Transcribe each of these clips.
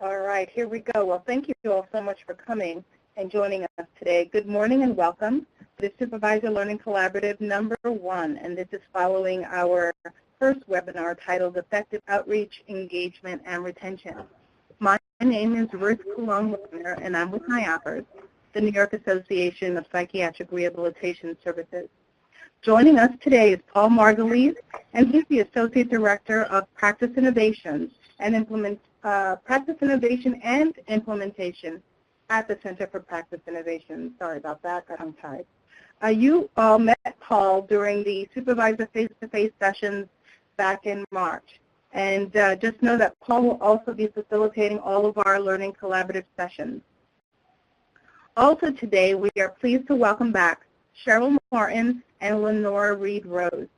All right, here we go. Well, thank you all so much for coming and joining us today. Good morning and welcome to the Supervisor Learning Collaborative #1, and this is following our first webinar titled Effective Outreach, Engagement, and Retention. My name is Ruth Coulon-Wagner, and I'm with NYOPers, the New York Association of Psychiatric Rehabilitation Services. Joining us today is Paul Margulies, and he's the Associate Director of Practice Innovation and Implementation at the Center for Practice Innovation. Sorry about that, got tongue-tied. You all met Paul during the Supervisor face-to-face sessions back in March. And just know that Paul will also be facilitating all of our Learning Collaborative sessions. Also today, we are pleased to welcome back Cheryl Martin and Lenora Reed-Rose.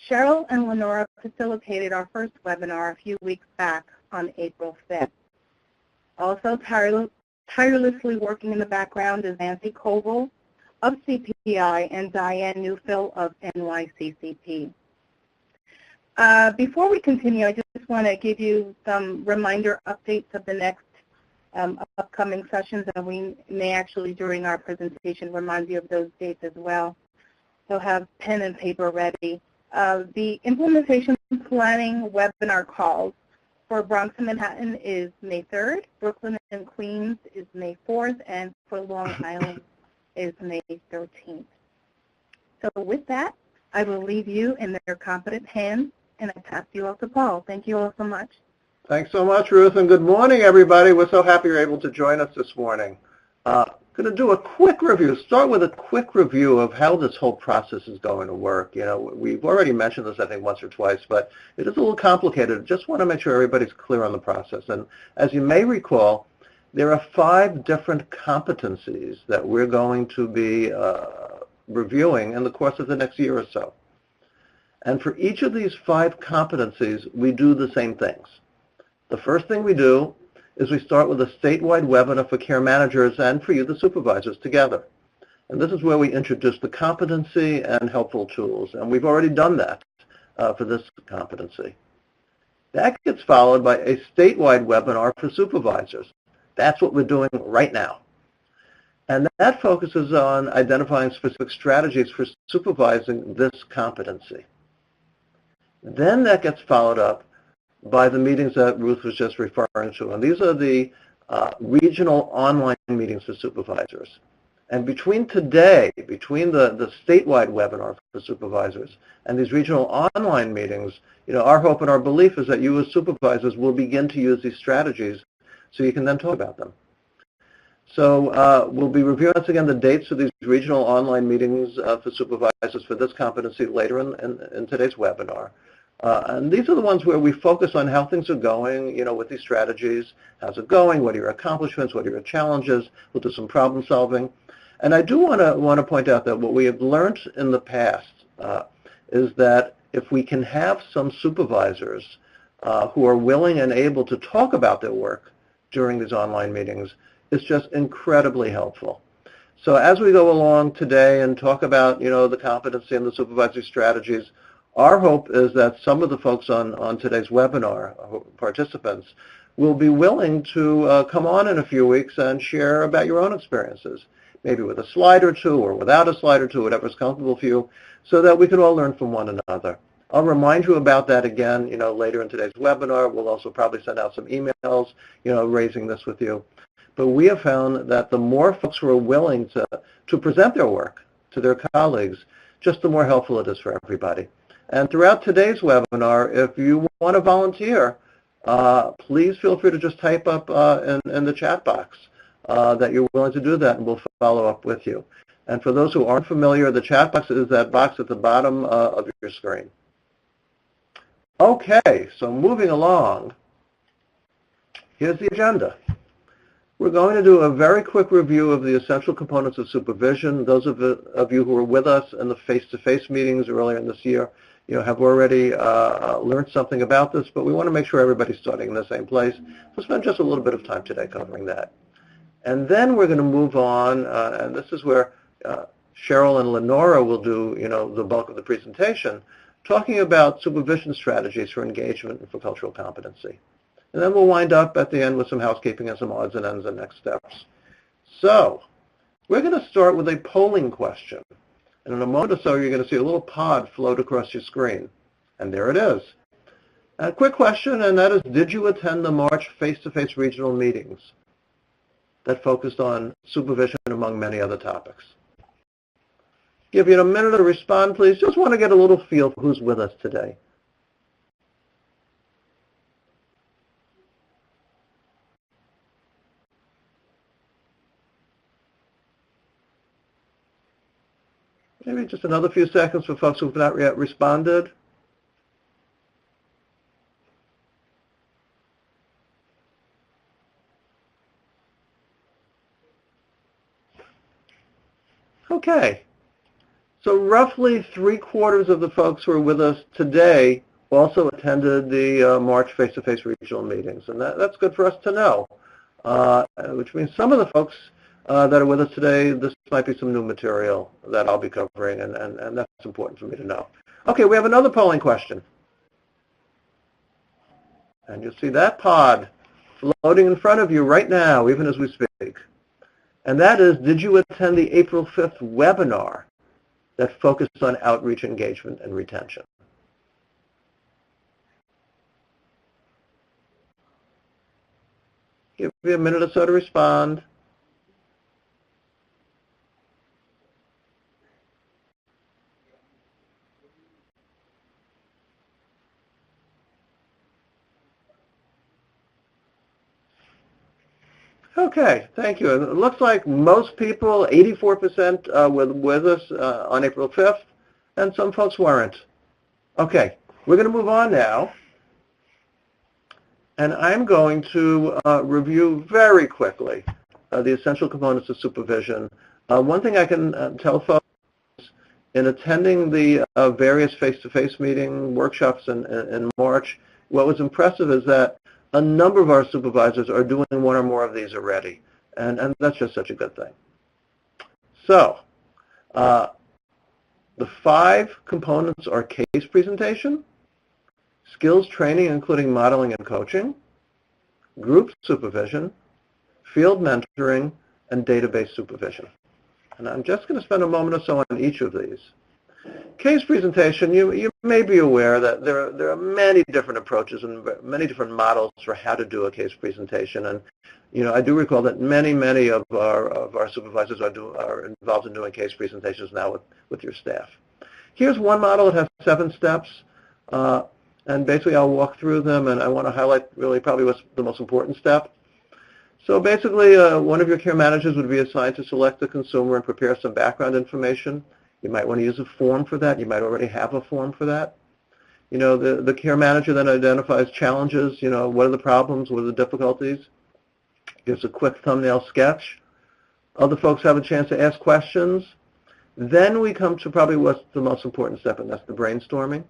Cheryl and Lenora facilitated our first webinar a few weeks back on April 5th. Also tirelessly working in the background is Nancy Koval of CPI and Diane Neufeld of NYCCP. Before we continue, I just want to give you some reminder updates of the next upcoming sessions, and we may actually, during our presentation, remind you of those dates as well. So have pen and paper ready. The implementation planning webinar calls for Bronx and Manhattan is May 3rd, Brooklyn and Queens is May 4th, and for Long Island is May 13th. So with that, I will leave you in their competent hands, and I pass you all to Paul. Thank you all so much. Thanks so much, Ruth, and good morning, everybody. We're so happy you're able to join us this morning. Going to do a quick review, start with a quick review of how this whole process is going to work. You know, we've already mentioned this, I think, once or twice, but it is a little complicated. Just want to make sure everybody's clear on the process. And as you may recall, there are 5 different competencies that we're going to be reviewing in the course of the next year or so. And for each of these 5 competencies, we do the same things. The first thing we do is we start with a statewide webinar for care managers and for you, the supervisors, together. And this is where we introduce the competency and helpful tools. And we've already done that for this competency. That gets followed by a statewide webinar for supervisors. That's what we're doing right now. And that focuses on identifying specific strategies for supervising this competency. Then that gets followed up by the meetings that Ruth was just referring to. And these are the regional online meetings for supervisors. And between today, between the statewide webinar for supervisors and these regional online meetings, you know, our hope and our belief is that you as supervisors will begin to use these strategies so you can then talk about them. So we'll be reviewing once again the dates of these regional online meetings for supervisors for this competency later in today's webinar. And these are the ones where we focus on how things are going, you know, with these strategies. How's it going? What are your accomplishments? What are your challenges? We'll do some problem solving. And I do want to point out that what we have learned in the past is that if we can have some supervisors who are willing and able to talk about their work during these online meetings, it's just incredibly helpful. So as we go along today and talk about, you know, the competency and the supervisory strategies, our hope is that some of the folks on today's webinar, participants, will be willing to come on in a few weeks and share about your own experiences, maybe with a slide or two or without a slide or two, whatever's comfortable for you, so that we can all learn from one another. I'll remind you about that again, you know, later in today's webinar. We'll also probably send out some emails, you know, raising this with you. But we have found that the more folks who are willing to present their work to their colleagues, just the more helpful it is for everybody. And throughout today's webinar, if you want to volunteer, please feel free to just type up in the chat box that you're willing to do that, and we'll follow up with you. And for those who aren't familiar, the chat box is that box at the bottom of your screen. Okay, so moving along, here's the agenda. We're going to do a very quick review of the essential components of supervision. Those of you who were with us in the face-to-face meetings earlier in this year, you know, have already learned something about this, but we want to make sure everybody's starting in the same place. We'll spend just a little bit of time today covering that. And then we're going to move on, and this is where Cheryl and Lenora will do, you know, the bulk of the presentation, talking about supervision strategies for engagement and for cultural competency. And then we'll wind up at the end with some housekeeping and some odds and ends and next steps. So we're going to start with a polling question. And in a moment or so, you're going to see a little pod float across your screen. And there it is. A quick question, and that is, did you attend the March face-to-face regional meetings that focused on supervision among many other topics? Give you a minute to respond, please. Just want to get a little feel for who's with us today. Maybe just another few seconds for folks who have not yet responded. Okay. So roughly 3/4 of the folks who are with us today also attended the March face-to-face regional meetings. And that's good for us to know, which means some of the folks that are with us today, this might be some new material that I'll be covering, and that's important for me to know. Okay, we have another polling question. And you'll see that pod floating in front of you right now, even as we speak. And that is, did you attend the April 5th webinar that focused on outreach, engagement, and retention? Give me a minute or so to respond. Okay, thank you. It looks like most people, 84%, were with us on April 5th, and some folks weren't. Okay, we're going to move on now, and I'm going to review very quickly the essential components of supervision. One thing I can tell folks in attending the various face-to-face meeting workshops in March, what was impressive is that a number of our supervisors are doing one or more of these already, and that's just such a good thing. So the 5 components are case presentation, skills training including modeling and coaching, group supervision, field mentoring, and database supervision. And I'm just going to spend a moment or so on each of these. Case presentation, you may be aware that there are many different approaches and many different models for how to do a case presentation. And I do recall that many of our supervisors are involved in doing case presentations now with your staff. Here's one model. It has 7 steps. And basically I'll walk through them, and I want to highlight really probably what's the most important step. So basically one of your care managers would be assigned to select the consumer and prepare some background information. You might want to use a form for that. You might already have a form for that. The care manager then identifies challenges. What are the problems? What are the difficulties? Gives a quick thumbnail sketch. Other folks have a chance to ask questions. Then we come to probably what's the most important step, and that's the brainstorming.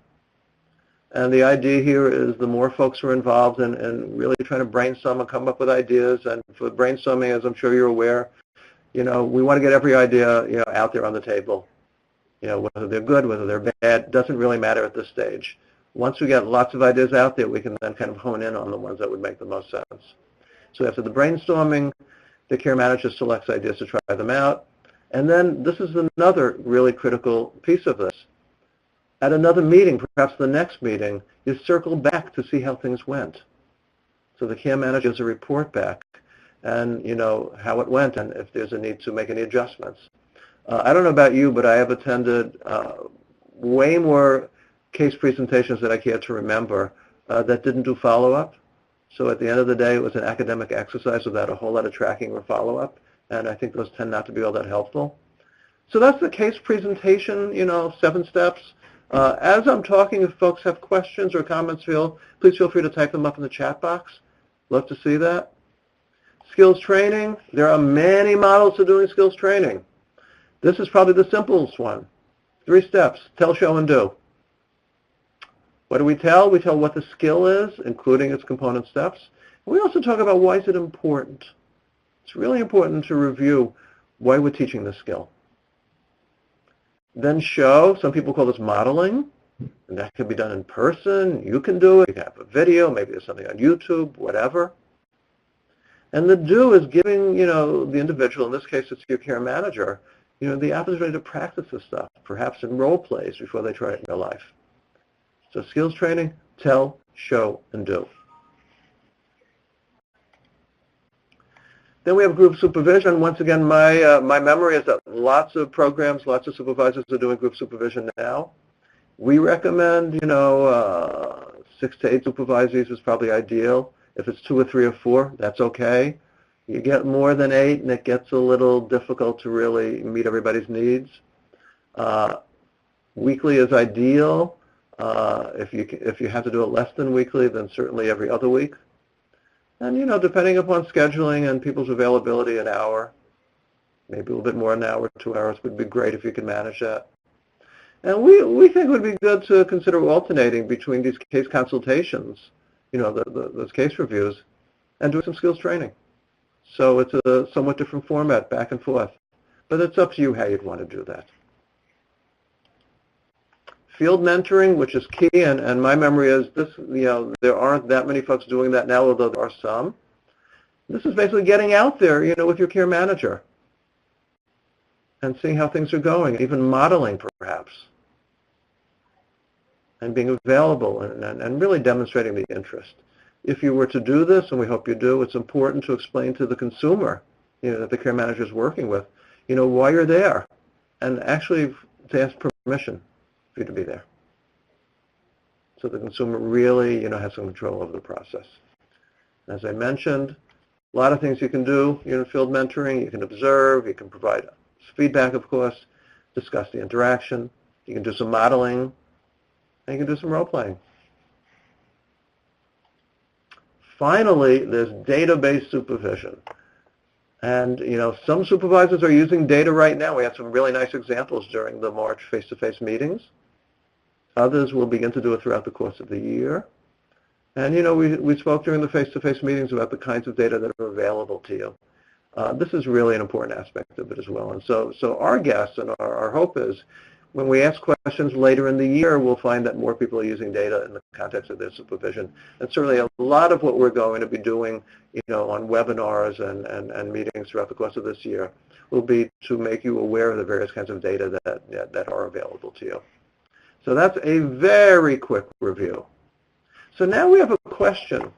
And the idea here is the more folks are involved in really trying to brainstorm and come up with ideas. And for brainstorming, as I'm sure you're aware, we want to get every idea out there on the table. Whether they're good, whether they're bad, doesn't really matter at this stage. Once we get lots of ideas out there, we can then kind of hone in on the ones that would make the most sense. So after the brainstorming, the care manager selects ideas to try them out. And then this is another really critical piece of this. At another meeting, perhaps the next meeting, you circle back to see how things went. So the care manager gives a report back and, how it went and if there's a need to make any adjustments. I don't know about you, but I have attended way more case presentations that I care to remember that didn't do follow-up. So at the end of the day, it was an academic exercise without a whole lot of tracking or follow-up, and I think those tend not to be all that helpful. So that's the case presentation, 7 steps. As I'm talking, if folks have questions or comments, please feel free to type them up in the chat box. Love to see that. Skills training. There are many models for doing skills training. This is probably the simplest one. 3 steps. Tell, show, and do. What do we tell? We tell what the skill is, including its component steps. We also talk about why is it important. It's really important to review why we're teaching this skill. Then show. Some people call this modeling. And that can be done in person. You can do it. You can have a video. Maybe there's something on YouTube, whatever. And the do is giving, the individual, in this case it's your care manager, the opportunity to practice this stuff, perhaps in role plays before they try it in real life. So skills training, tell, show, and do. Then we have group supervision. Once again, my memory is that lots of programs, lots of supervisors are doing group supervision now. We recommend, 6 to 8 supervisees is probably ideal. If it's 2 or 3 or 4, that's okay. You get more than 8, and it gets a little difficult to really meet everybody's needs. Weekly is ideal. If you have to do it less than weekly, then certainly every other week. And, depending upon scheduling and people's availability, an hour, maybe a little bit more, an hour, 2 hours would be great if you can manage that. And we think it would be good to consider alternating between these case consultations, those case reviews, and doing some skills training. So it's a somewhat different format, back and forth. But it's up to you how you'd want to do that. Field mentoring, which is key, and my memory is this, there aren't that many folks doing that now, although there are some. This is basically getting out there, with your care manager and seeing how things are going, even modeling perhaps, and being available and really demonstrating the interest. If you were to do this, and we hope you do, it's important to explain to the consumer, that the care manager is working with, why you're there, and actually to ask permission for you to be there. So the consumer really, has some control over the process. As I mentioned, a lot of things you can do, field mentoring. You can observe, you can provide feedback, of course, discuss the interaction, you can do some modeling, and you can do some role playing. Finally, there's data-based supervision. And, some supervisors are using data right now. We had some really nice examples during the March face-to-face meetings. Others will begin to do it throughout the course of the year. And, we spoke during the face-to-face meetings about the kinds of data that are available to you. This is really an important aspect of it as well. And so our guess and our hope is when we ask questions later in the year, we'll find that more people are using data in the context of their supervision. And certainly a lot of what we're going to be doing, on webinars and meetings throughout the course of this year will be to make you aware of the various kinds of data that are available to you. So that's a very quick review. So now we have a question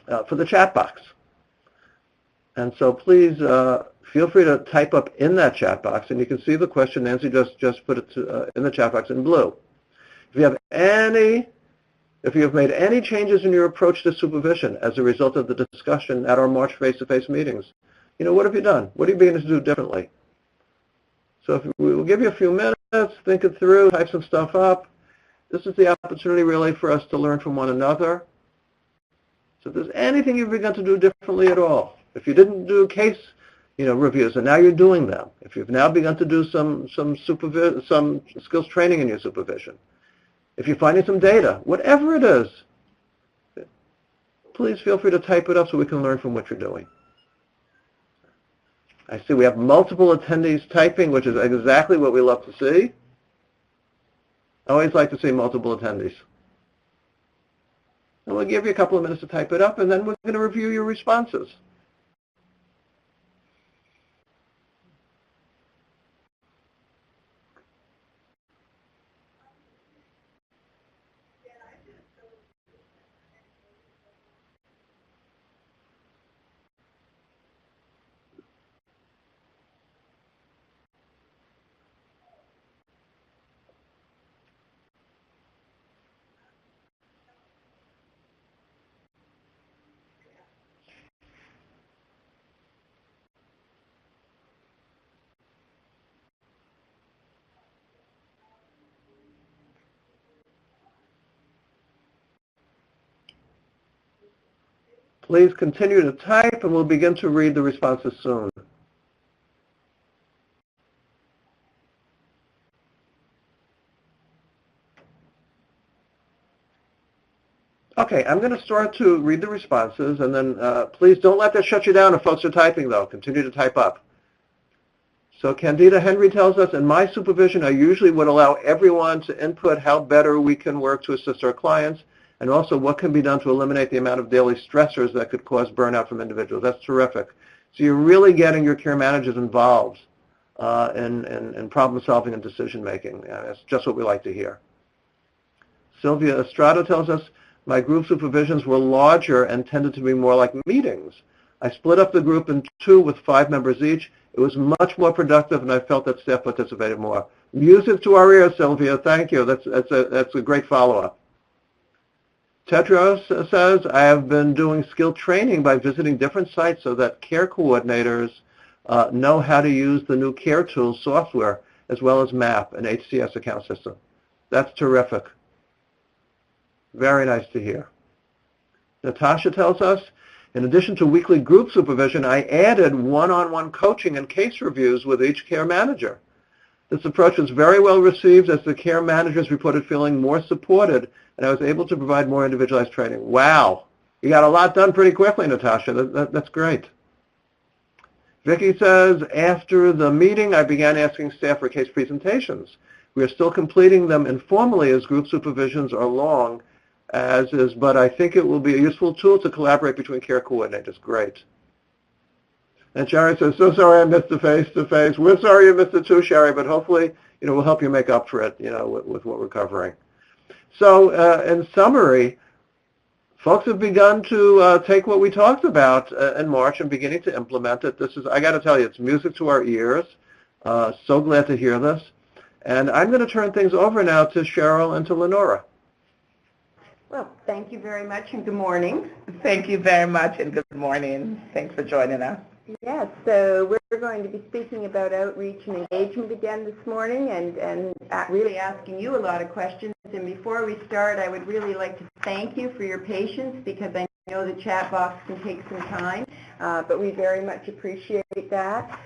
for the chat box. And so please feel free to type up in that chat box, and you can see the question. Nancy just put it in the chat box in blue. If you have made any changes in your approach to supervision as a result of the discussion at our March face-to-face meetings, what have you done? What are you beginning to do differently? So we'll give you a few minutes, think it through, type some stuff up. This is the opportunity really for us to learn from one another. So if there's anything you've begun to do differently at all, if you didn't do case reviews and now you're doing them, if you've now begun to do some skills training in your supervision, if you're finding some data, whatever it is, please feel free to type it up so we can learn from what you're doing. I see we have multiple attendees typing, which is exactly what we love to see. I always like to see multiple attendees. And we'll give you a couple of minutes to type it up, and then we're going to review your responses. Please continue to type, and we'll begin to read the responses soon. Okay, I'm going to start to read the responses, and then please don't let that shut you down if folks are typing, though. Continue to type up. So Candida Henry tells us, in my supervision, I usually would allow everyone to input how better we can work to assist our clients, and also what can be done to eliminate the amount of daily stressors that could cause burnout from individuals. That's terrific. So you're really getting your care managers involved in problem solving and decision making. That's just what we like to hear. Sylvia Estrada tells us, my group supervisions were larger and tended to be more like meetings. I split up the group in two with 5 members each. It was much more productive, and I felt that staff participated more. Music to our ears, Sylvia. Thank you. That's a great follow-up. Tedros says, I have been doing skill training by visiting different sites so that care coordinators know how to use the new care tools software, as well as MAP, an HCS account system. That's terrific. Very nice to hear. Natasha tells us, in addition to weekly group supervision, I added one-on-one coaching and case reviews with each care manager. This approach was very well received as the care managers reported feeling more supported, and I was able to provide more individualized training. Wow. You got a lot done pretty quickly, Natasha. That's great. Vicki says, after the meeting, I began asking staff for case presentations. We are still completing them informally as group supervisions are long, as is, but I think it will be a useful tool to collaborate between care coordinators. Great. And Sherry says, so sorry I missed the face-to-face. We're sorry you missed it too, Sherry, but hopefully, we'll help you make up for it, with what we're covering. So in summary, folks have begun to take what we talked about in March and beginning to implement it. I got to tell you, it's music to our ears. So glad to hear this. And I'm going to turn things over now to Cheryl and to Lenora. Well, thank you very much and good morning. Thank you very much and good morning. Thanks for joining us. Yes, so we're going to be speaking about outreach and engagement again this morning and really asking you a lot of questions. And before we start, I would really like to thank you for your patience because I know the chat box can take some time, but we very much appreciate that.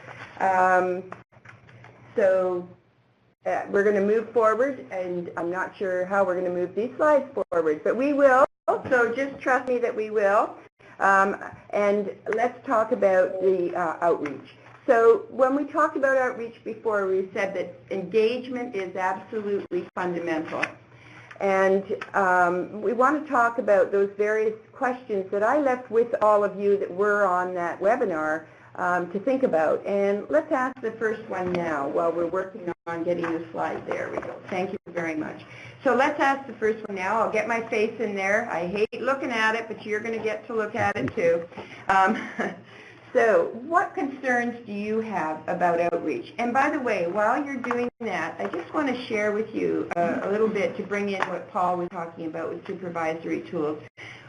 We're going to move forward, and I'm not sure how we're going to move these slides forward, but we will, so just trust me that we will. And let's talk about the outreach. So when we talked about outreach before, we said that engagement is absolutely fundamental. And we want to talk about those various questions that I left with all of you that were on that webinar to think about. And let's ask the first one now while we're working on getting the slide. There we go. Thank you very much. So let's ask the first one now. I'll get my face in there. I hate looking at it, but you're going to get to look at it too. So what concerns do you have about outreach? And by the way, while you're doing that, I just want to share with you a little bit to bring in what Paul was talking about with supervisory tools.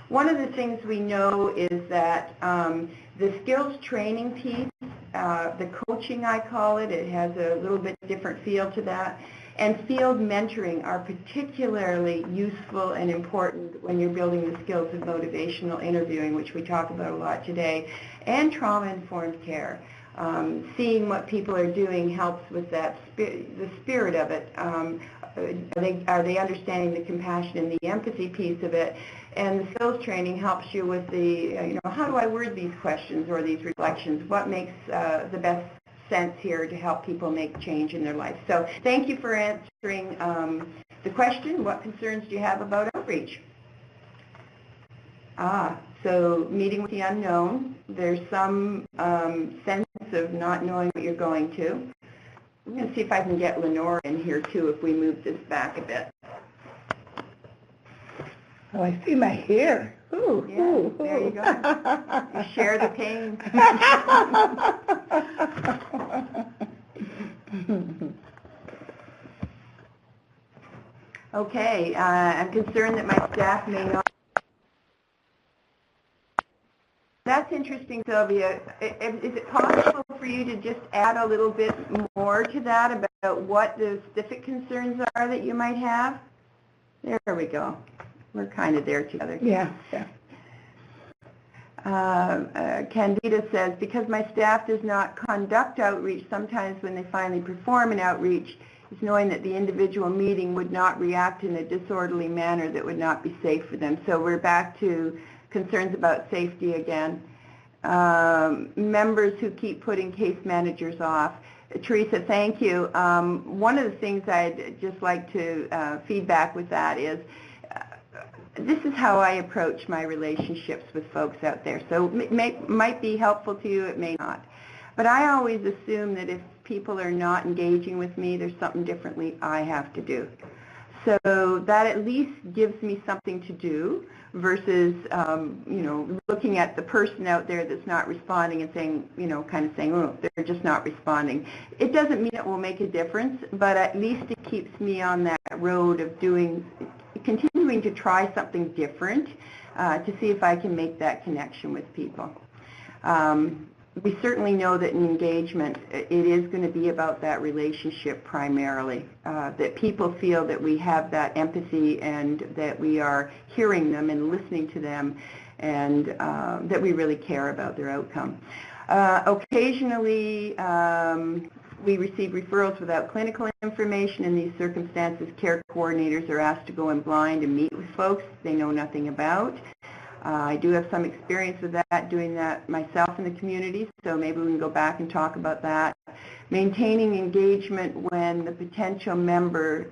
One of the things we know is that the skills training piece, the coaching I call it, it has a little bit different feel to that, and field mentoring are particularly useful and important when you're building the skills of motivational interviewing, which we talk about a lot today, and trauma-informed care. Seeing what people are doing helps with that the spirit of it. Are they understanding the compassion and the empathy piece of it? And the skills training helps you with the, how do I word these questions or these reflections? What makes the best sense here to help people make change in their life? So thank you for answering the question. What concerns do you have about outreach? So meeting with the unknown. There's some sense of not knowing what you're going to. I'm going to see if I can get Lenora in here too if we move this back a bit. Oh, I see my hair. Ooh, yeah, ooh, there you go. You share the pain. Okay, I'm concerned that my staff may not. That's interesting, Sylvia. Is it possible for you to just add a little bit more to that about what the specific concerns are that you might have? There we go. We're kind of there together. Yeah. Candida says, because my staff does not conduct outreach, sometimes when they finally perform an outreach, is knowing that the individual meeting would not react in a disorderly manner that would not be safe for them. So we're back to concerns about safety again. Members who keep putting case managers off. Teresa, thank you. One of the things I'd just like to feedback with that is this is how I approach my relationships with folks out there. So it might be helpful to you, it may not. But I always assume that if people are not engaging with me, there's something differently I have to do. So that at least gives me something to do versus, looking at the person out there that's not responding and saying, kind of saying, oh, they're just not responding. It doesn't mean it will make a difference, but at least it keeps me on that road of continuing to try something different to see if I can make that connection with people. We certainly know that in engagement, it is going to be about that relationship primarily, that people feel that we have that empathy and that we are hearing them and listening to them and that we really care about their outcome. Occasionally, we receive referrals without clinical information. In these circumstances, care coordinators are asked to go in blind and meet with folks they know nothing about. I do have some experience with that, doing that myself in the community, so maybe we can go back and talk about that. Maintaining engagement when the potential member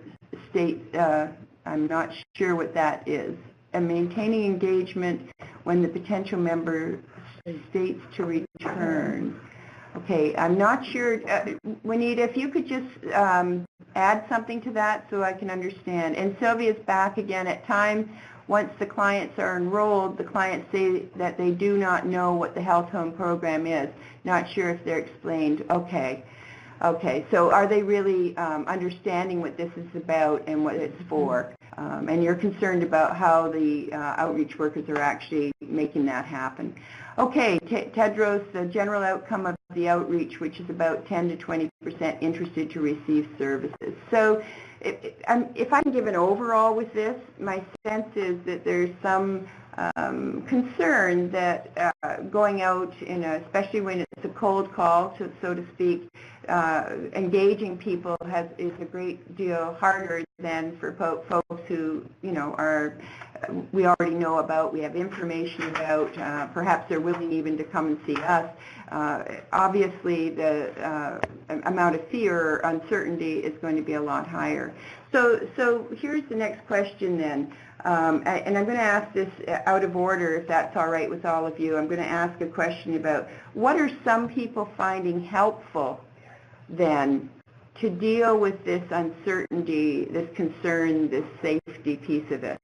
states, I'm not sure what that is, and maintaining engagement when the potential member states to return. Okay, I'm not sure. Juanita, if you could just add something to that so I can understand. And Sylvia's back again. At times, once the clients are enrolled, the clients say that they do not know what the health home program is. Not sure if they're explained. Okay. Okay, so are they really understanding what this is about and what it's for? And you're concerned about how the outreach workers are actually making that happen. Okay, Tedros, the general outcome of the outreach, which is about 10 to 20% interested to receive services. So if I can give an overall with this, my sense is that there's some concern that going out, especially when it's a cold call, so to speak, engaging people is a great deal harder than for folks who, we already know about, we have information about, perhaps they're willing even to come and see us. Obviously, the amount of fear or uncertainty is going to be a lot higher. So here's the next question then. And I'm going to ask this out of order, if that's all right with all of you. I'm going to ask a question about what are some people finding helpful then to deal with this uncertainty, this concern, this safety piece of it?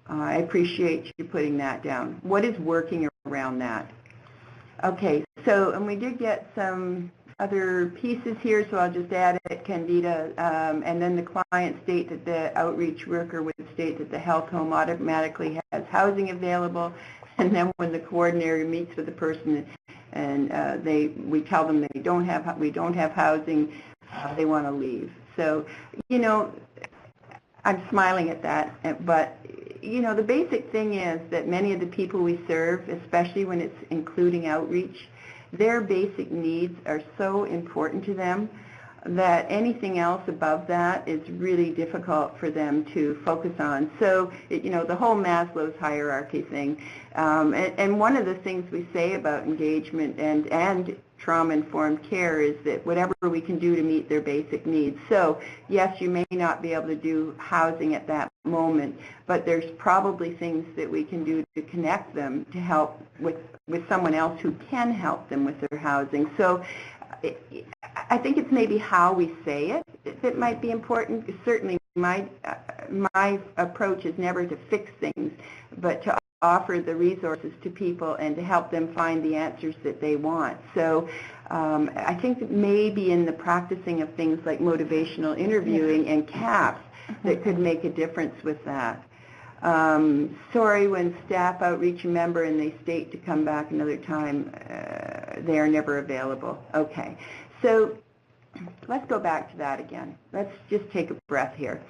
I appreciate you putting that down. What is working around that? Okay, so, and we did get some other pieces here, so I'll just add it, Candida, and then the client state that the outreach worker would state that the health home automatically has housing available, and then when the coordinator meets with the person and we tell them we don't have housing, they want to leave. So, I'm smiling at that, but the basic thing is that many of the people we serve, especially when it's including outreach, their basic needs are so important to them that anything else above that is really difficult for them to focus on. So, the whole Maslow's hierarchy thing. And one of the things we say about engagement and trauma-informed care is that whatever we can do to meet their basic needs. So, yes, you may not be able to do housing at that moment, but there's probably things that we can do to connect them to help with someone else who can help them with their housing. So I think it's maybe how we say it that might be important. Certainly my approach is never to fix things, but to offer the resources to people and to help them find the answers that they want. So I think that maybe in the practicing of things like motivational interviewing and CAPS that could make a difference with that. Sorry, when staff outreach a member and they state to come back another time, they are never available. Okay, so let's go back to that again. Let's just take a breath here.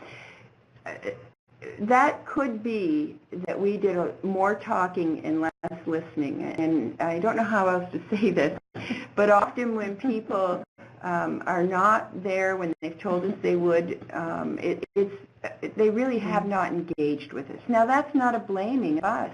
That could be that we did more talking and less listening, and I don't know how else to say this, but often when people are not there when they've told us they would, they really have not engaged with us. Now, that's not a blaming of us.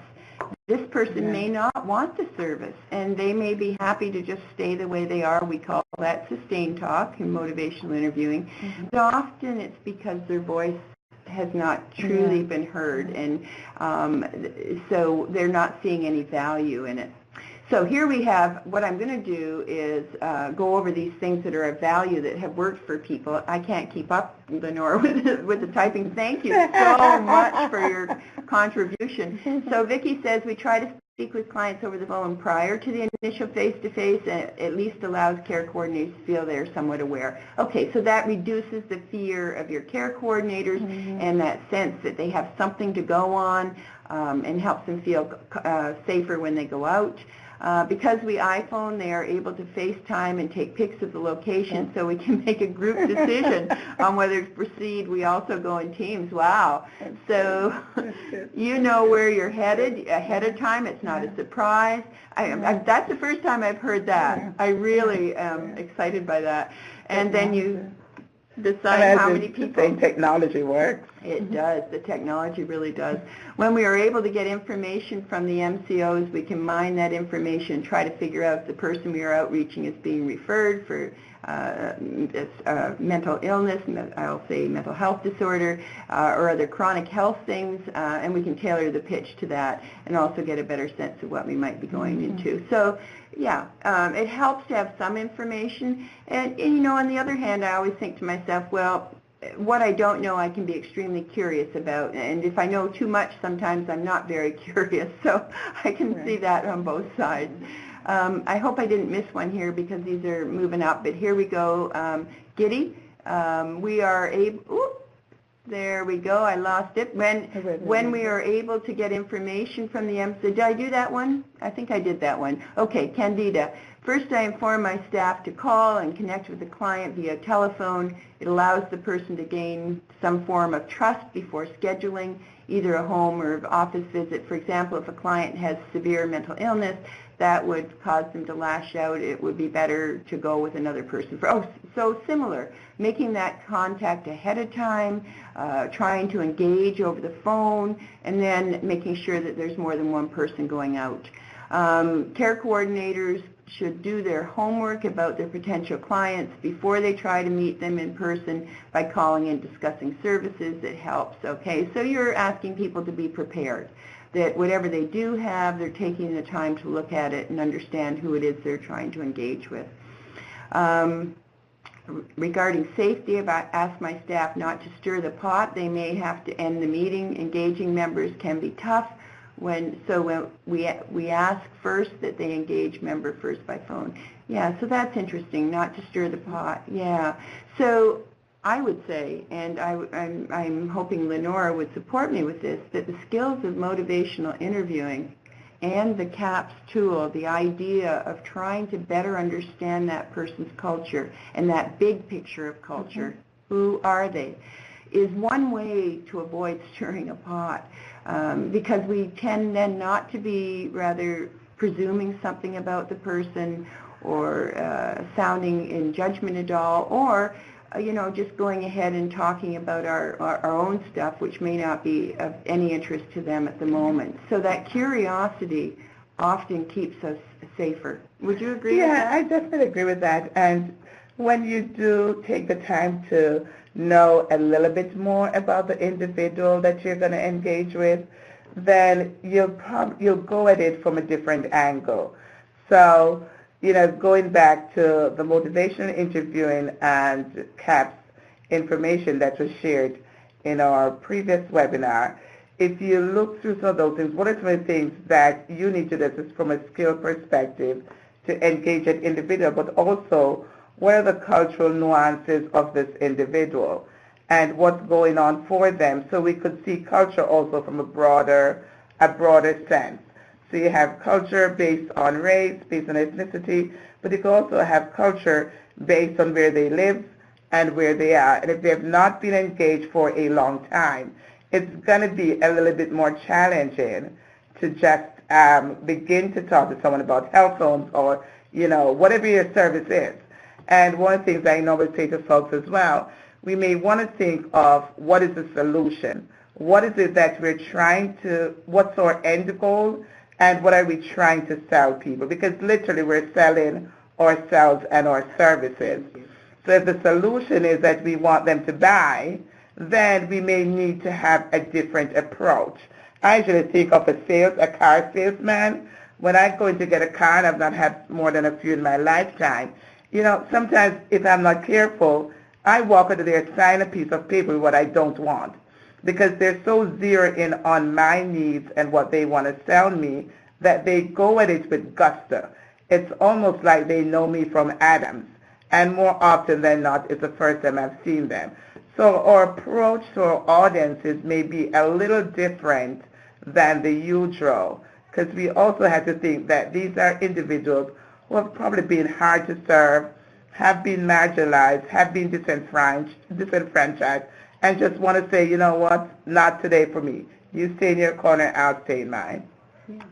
this person may not want the service, and they may be happy to just stay the way they are. We call that sustained talk in motivational interviewing. But often it's because their voice has not truly been heard, and so they're not seeing any value in it. So here we have, what I'm going to do is go over these things that are of value that have worked for people. I can't keep up, Lenore, with the typing. Thank you so much for your contribution. So Vicki says we try to speak with clients over the phone prior to the initial face-to-face, and at least allows care coordinators to feel they're somewhat aware. Okay, so that reduces the fear of your care coordinators and that sense that they have something to go on, and helps them feel safer when they go out. Because we iPhone, they are able to FaceTime and take pics of the location, so we can make a group decision on whether to proceed. We also go in teams. Wow. So you know where you're headed ahead of time. It's not a surprise. That's the first time I've heard that. I really am excited by that. And then you decide how many people. Same technology works. It does. The technology really does. When we are able to get information from the MCOs, we can mine that information, try to figure out if the person we are outreaching is being referred for mental illness, I'll say mental health disorder, or other chronic health things, and we can tailor the pitch to that and also get a better sense of what we might be going into. So, yeah, it helps to have some information. And, you know, on the other hand, I always think to myself, well, what I don't know I can be extremely curious about, and if I know too much sometimes I'm not very curious, so I can see that on both sides. I hope I didn't miss one here because these are moving up, but here we go. Giddy, we are able, there we go, I lost it. When we are able to get information from the MC, did I do that one? I think I did that one. Okay, Candida. First, I inform my staff to call and connect with the client via telephone. It allows the person to gain some form of trust before scheduling either a home or office visit. For example, if a client has severe mental illness, that would cause them to lash out. It would be better to go with another person. So similar, making that contact ahead of time, trying to engage over the phone, and then making sure that there's more than one person going out. Care coordinators should do their homework about their potential clients before they try to meet them in person by calling and discussing services. It helps, okay? So you're asking people to be prepared, that whatever they do have, they're taking the time to look at it and understand who it is they're trying to engage with. Regarding safety, I've asked my staff not to stir the pot. They may have to end the meeting. Engaging members can be tough. When we ask first that they engage member first by phone. Yeah, so that's interesting, not to stir the pot. Yeah, so I would say, and I'm hoping Lenora would support me with this, that the skills of motivational interviewing and the CAPS tool, the idea of trying to better understand that person's culture and that big picture of culture, who are they, is one way to avoid stirring a pot. Because we tend then not to be rather presuming something about the person or sounding in judgment at all, or you know, just going ahead and talking about our own stuff, which may not be of any interest to them at the moment. So that curiosity often keeps us safer. Would you agree with that? Yeah, I definitely agree with that. And when you do take the time to know a little bit more about the individual that you're going to engage with, then you'll go at it from a different angle. So, you know, going back to the motivational interviewing and CAPS information that was shared in our previous webinar, if you look through some of those things, what are some of the things that you need to do from a skill perspective to engage an individual, but also what are the cultural nuances of this individual and what's going on for them, so we could see culture also from a broader sense. So you have culture based on race, based on ethnicity, but you can also have culture based on where they live and where they are. And if they have not been engaged for a long time, it's going to be a little bit more challenging to just begin to talk to someone about health homes or, you know, whatever your service is. And one of the things I normally say to folks as well, we may want to think of what is the solution? What is it that we're trying to, what's our end goal and what are we trying to sell people? Because literally we're selling ourselves and our services. So if the solution is that we want them to buy, then we may need to have a different approach. I usually think of a car salesman. When I go in to get a car, and I've not had more than a few in my lifetime, sometimes if I'm not careful, I walk into there, sign a piece of paper with what I don't want, because they're so zeroed in on my needs and what they want to sell me that they go at it with gusto. It's almost like they know me from Adams, and more often than not, it's the first time I've seen them. So our approach to our audiences may be a little different than the usual, because we also have to think that these are individuals who have probably been hard to serve, have been marginalized, have been disenfranchised, and just want to say, you know what, not today for me. You stay in your corner, I'll stay in mine. Yeah.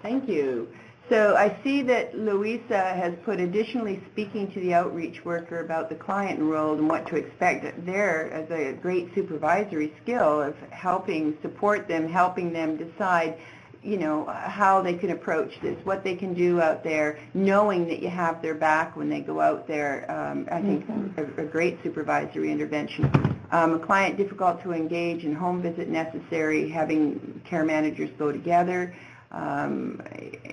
Thank you. So I see that Louisa has put additionally speaking to the outreach worker about the client enrolled and what to expect there as a great supervisory skill of helping support them, helping them decide how they can approach this, what they can do out there, knowing that you have their back when they go out there. I think a great supervisory intervention. A client difficult to engage and home visit necessary, having care managers go together.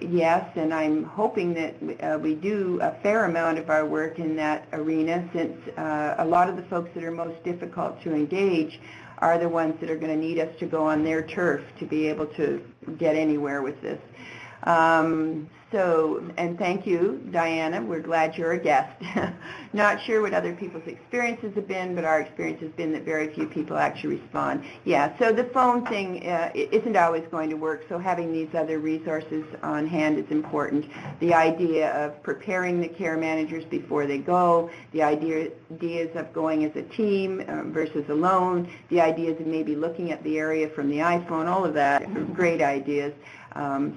Yes, and I'm hoping that we do a fair amount of our work in that arena, since a lot of the folks that are most difficult to engage are the ones that are going to need us to go on their turf to be able to get anywhere with this. And thank you, Diana. We're glad you're a guest. Not sure what other people's experiences have been, but our experience has been that very few people actually respond. Yeah, so the phone thing isn't always going to work, so having these other resources on hand is important. The idea of preparing the care managers before they go, the ideas of going as a team versus alone, the ideas of maybe looking at the area from the iPhone, all of that are great ideas.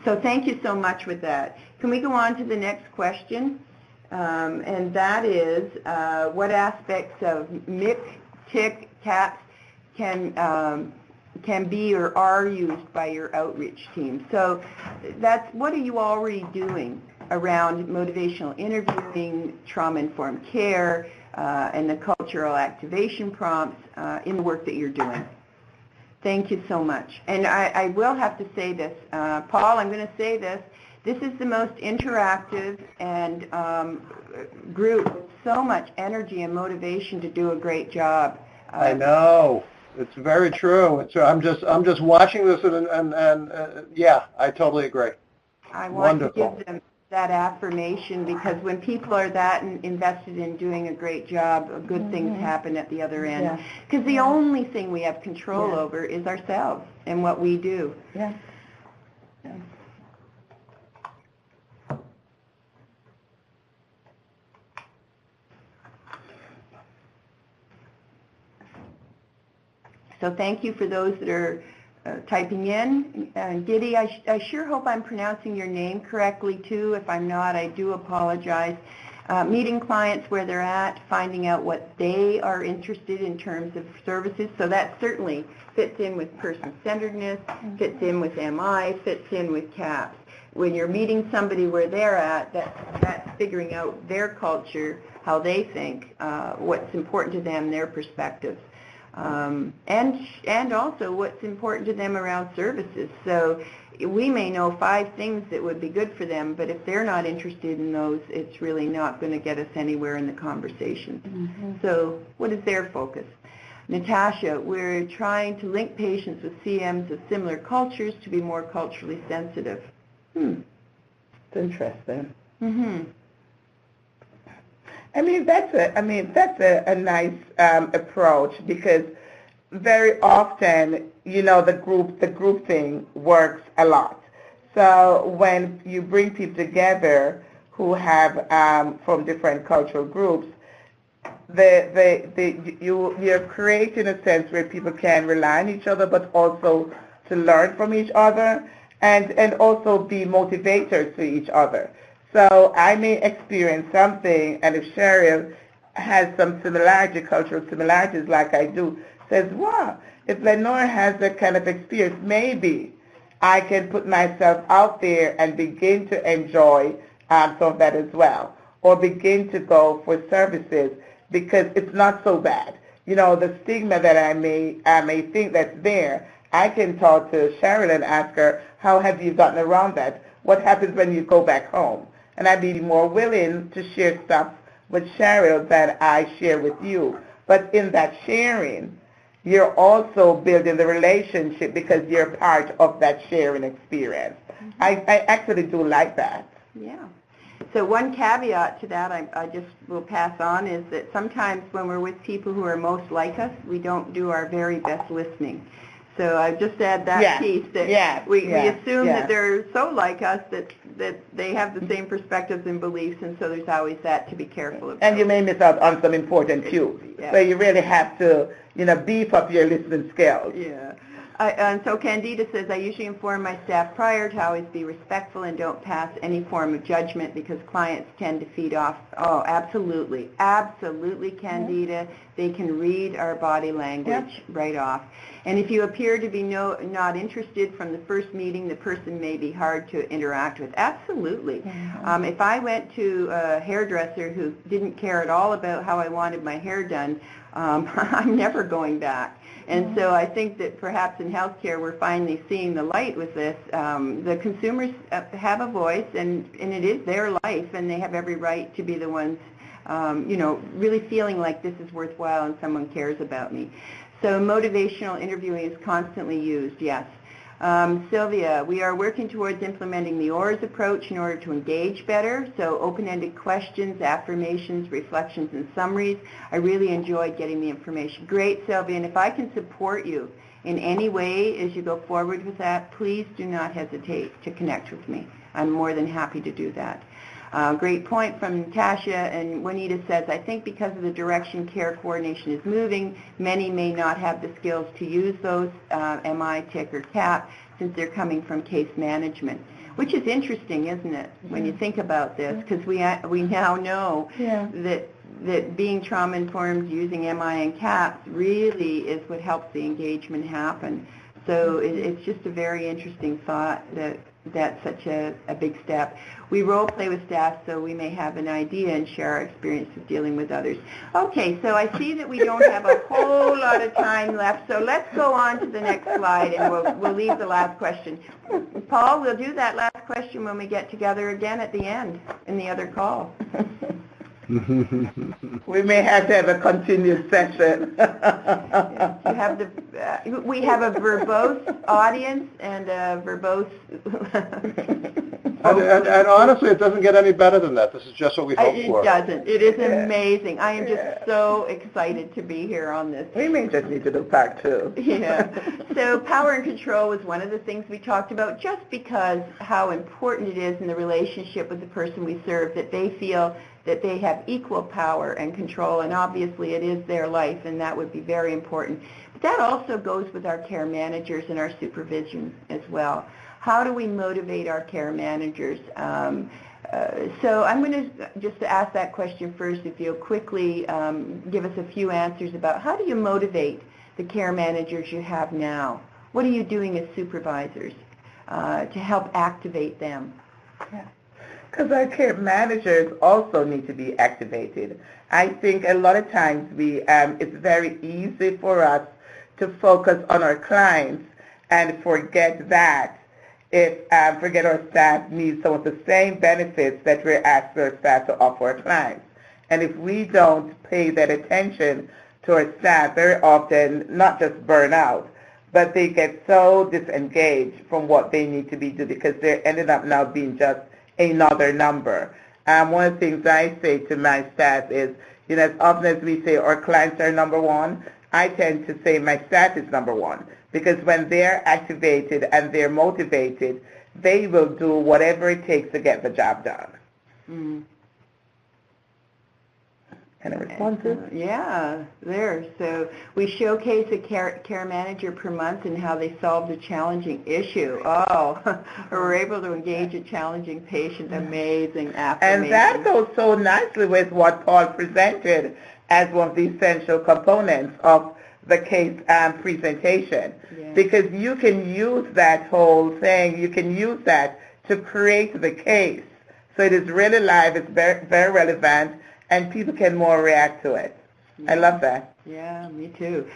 So thank you so much with that. Can we go on to the next question? And that is, what aspects of MIC, TIC, CAPS can be or are used by your outreach team? So what are you already doing around motivational interviewing, trauma-informed care, and the cultural activation prompts in the work that you're doing? Thank you so much. And I will have to say this, Paul, I'm going to say this. This is the most interactive and group with so much energy and motivation to do a great job. I know. It's very true. I'm just watching this and yeah, I totally agree. I want to give them that affirmation, because when people are that invested in doing a great job, good things happen at the other end. Because the only thing we have control over is ourselves and what we do. Yeah. So thank you for those that are typing in. Giddy, I sure hope I'm pronouncing your name correctly too. If I'm not, I do apologize. Meeting clients where they're at, finding out what they are interested in terms of services. So that certainly fits in with person-centeredness, fits in with MI, fits in with CAPS. When you're meeting somebody where they're at, that's figuring out their culture, how they think, what's important to them, their perspectives. And also what's important to them around services. So we may know 5 things that would be good for them, but if they're not interested in those, it's really not going to get us anywhere in the conversation. So what is their focus? Natasha, we're trying to link patients with CMs of similar cultures to be more culturally sensitive. It's interesting. I mean, that's a nice approach, because very often, the group thing works a lot. So when you bring people together who have from different cultural groups, you're creating a sense where people can rely on each other, but also to learn from each other, and also be motivators to each other. So I may experience something, and if Cheryl has some cultural similarities like I do, says, wow, if Lenore has that kind of experience, maybe I can put myself out there and begin to enjoy some of that as well, or begin to go for services because it's not so bad. You know, the stigma that I may think that's there, I can talk to Cheryl and ask her, how have you gotten around that? What happens when you go back home? And I'd be more willing to share stuff with Cheryl that I share with you. But in that sharing, you're also building the relationship because you're part of that sharing experience. I actually do like that. Yeah. So one caveat to that I just will pass on is that sometimes when we're with people who are most like us, we don't do our very best listening. So I just add that piece that we assume that they're so like us that they have the same perspectives and beliefs, and so there's always that to be careful about. And you may miss out on some important cues. So you really have to, beef up your listening skills. Yeah. And so Candida says, I usually inform my staff prior to always be respectful and don't pass any form of judgment because clients tend to feed off. Oh, absolutely. Absolutely, Candida. They can read our body language right off. And if you appear to be not interested from the first meeting, the person may be hard to interact with. Absolutely. If I went to a hairdresser who didn't care at all about how I wanted my hair done, I'm never going back. And so I think that perhaps in healthcare we're finally seeing the light with this. The consumers have a voice, and it is their life, and they have every right to be the ones, really feeling like this is worthwhile and someone cares about me. So motivational interviewing is constantly used, yes. Sylvia, we are working towards implementing the ORS approach in order to engage better, so open-ended questions, affirmations, reflections, and summaries. I really enjoyed getting the information. Great, Sylvia, and if I can support you in any way as you go forward with that, please do not hesitate to connect with me. I'm more than happy to do that. Great point from Natasha, and Juanita says, I think because of the direction care coordination is moving, many may not have the skills to use those, MI, TIC, or CAP, since they're coming from case management, which is interesting, isn't it, when you think about this, because we now know that being trauma-informed using MI and CAPs really is what helps the engagement happen. So it's just a very interesting thought that that's such a big step. We role play with staff so we may have an idea and share our experience of dealing with others. Okay, so I see that we don't have a whole lot of time left, so let's go on to the next slide and we'll leave the last question. Paul, we'll do that last question when we get together again at the end in the other call. We may have to have a continued session. We have a verbose audience and a verbose... and honestly, it doesn't get any better than that. This is just what we hope for. It doesn't. It is amazing. I am just so excited to be here on this. We may just need to do part 2. Yeah. So power and control was one of the things we talked about, just because how important it is in the relationship with the person we serve that they feel that they have equal power and control, and obviously it is their life, and that would be very important. But that also goes with our care managers and our supervision as well. How do we motivate our care managers? So I'm going to just ask that question first, if you'll quickly give us a few answers about how do you motivate the care managers you have now? What are you doing as supervisors to help activate them? Yeah. Because our care managers also need to be activated. I think a lot of times it's very easy for us to focus on our clients and forget our staff needs some of the same benefits that we're asking our staff to offer our clients. And if we don't pay that attention to our staff, very often not just burn out, but they get so disengaged from what they need to be doing because they're ended up now being just another number. One of the things I say to my staff is, as often as we say our clients are number one, I tend to say my staff is number one, because when they're activated and they're motivated, they will do whatever it takes to get the job done. Any responses? Yeah, there. So we showcase a care manager per month and how they solved a challenging issue. Oh, or we're able to engage a challenging patient. Amazing affirmation. And that goes so nicely with what Paul presented as one of the essential components of the case presentation, Yeah. because you can use that whole thing, you can use that to create the case. So it is really live, it's very, very relevant, and people can more react to it. I love that. Yeah, me too.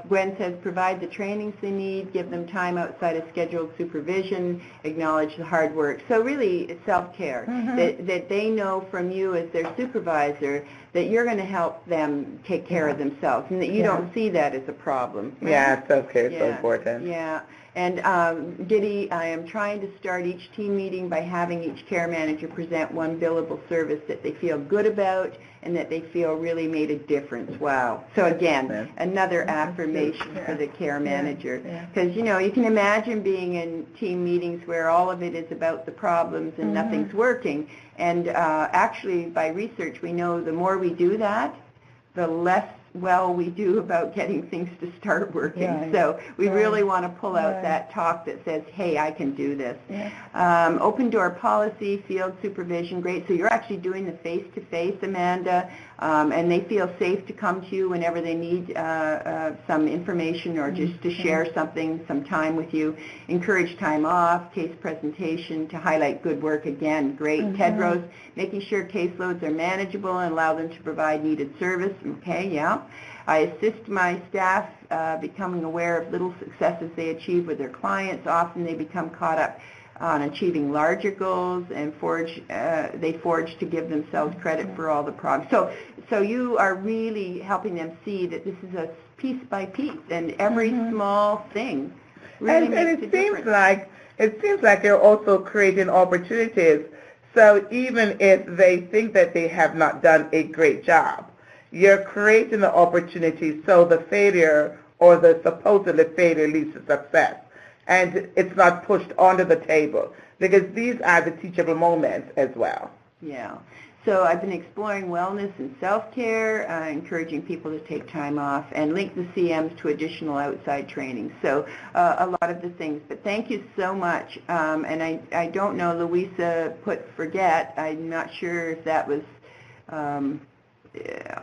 Gwen says provide the trainings they need, give them time outside of scheduled supervision, acknowledge the hard work. So really it's self-care, that they know from you as their supervisor that you're going to help them take care of themselves and that you don't see that as a problem. Right? Yeah, self-care is so important. Yeah. And Diddy, I am trying to start each team meeting by having each care manager present one billable service that they feel good about and that they feel really made a difference. Wow. So again, another affirmation for the care manager. Because, you know, you can imagine being in team meetings where all of it is about the problems and nothing's working. And actually, by research, we know the more we do that, the less well we do about getting things to start working. Right. So we really want to pull out that talk that says, hey, I can do this. Open door policy, field supervision, great. So you're actually doing the face-to-face, Amanda, and they feel safe to come to you whenever they need some information or just to share something, some time with you. Encourage time off, case presentation to highlight good work. Again, great. Tedros, making sure caseloads are manageable and allow them to provide needed service. Okay, yeah. I assist my staff becoming aware of little successes they achieve with their clients. Often they become caught up on achieving larger goals and they forge to give themselves credit for all the progress. So you are really helping them see that this is a piece by piece and every small thing really makes a difference. It seems like you're also creating opportunities. So even if they think that they have not done a great job, you're creating the opportunity so the failure or the supposedly failure leads to success. And it's not pushed onto the table because these are the teachable moments as well. Yeah. So I've been exploring wellness and self-care, encouraging people to take time off, and link the CMs to additional outside training. So a lot of the things. But thank you so much. And I don't know, Louisa put forget. I'm not sure if that was